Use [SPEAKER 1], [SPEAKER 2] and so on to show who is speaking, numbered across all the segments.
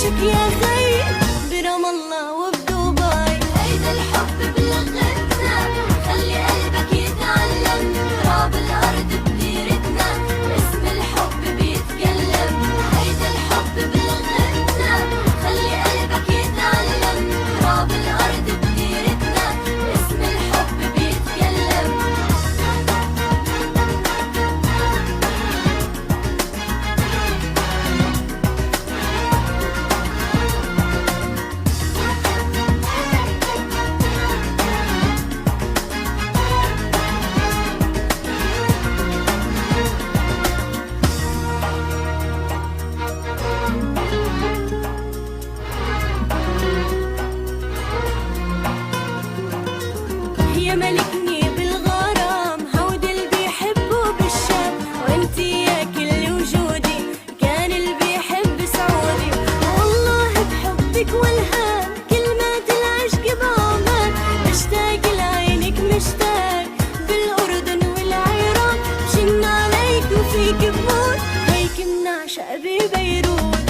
[SPEAKER 1] نعشق يا خي برام الله وبدبي.
[SPEAKER 2] هيدا الحب بلغتنا، خلي قلبك يتعلم، تراب الأرض بديرتنا، اسم الحب بيتكلم. هيدا الحب بلغتنا، خلي قلبك يتعلم، تراب الأرض بديرتنا، اسم الحب بيتكلم.
[SPEAKER 1] يا ملكني بالغرام، هود اللي بيحبه بالشام، وانتي يا كل وجودي، كان اللي بيحب سعودي. والله بحبك والهام، كلمات العشق بعمان، مشتاق لعينك مشتاق، بالأردن والعراق، مشينا عليك وفيك بموت، هيك بنعشق ببيروت.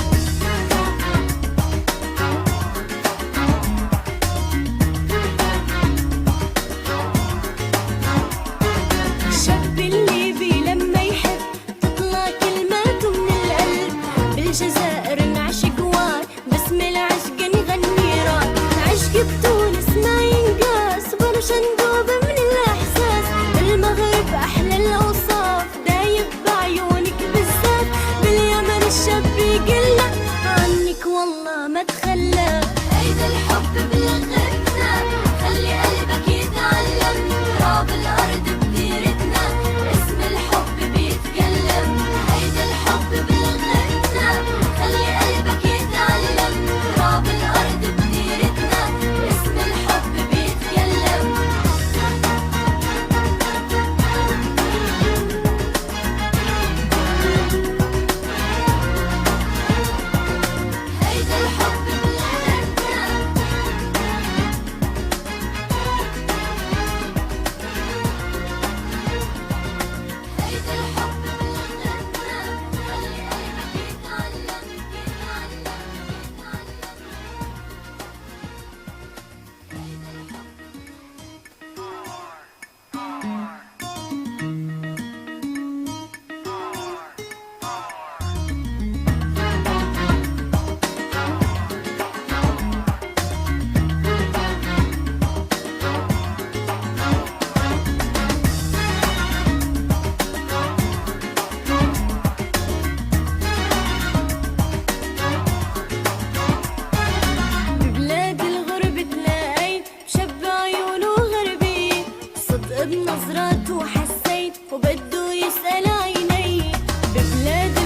[SPEAKER 1] الشاب الليبي لما يحب تطلع كلماته من القلب، بالجزائر نعشق وار، باسم العشق نغني راب، عشق بتونس ما ينقاس، برشا ندوب من الإحساس، بالمغرب أحلى الأوصاف، دايب بعيونك بالذات، باليمن الشاب يقلك عنك والله ما تخلى.
[SPEAKER 2] هيدا الحب بلغتنا، خلي قلبك يتعلم، تراب الأرض بديرتنا، اسم الحب بيتكلم. هيدا الحب بلغتنا، خلي قلبك يتعلم، تراب الأرض بديرتنا، اسم الحب بيتكلم. هيدا الحب بلغتنا. هيدا الحب بلغتنا، خلي قلبك يتعلم، يتعلم.
[SPEAKER 1] ببلاد الغرب تلاقيت بشب عيونه غربي، صدق بنظراته حسيت وبده يسأل عيني. ببلاد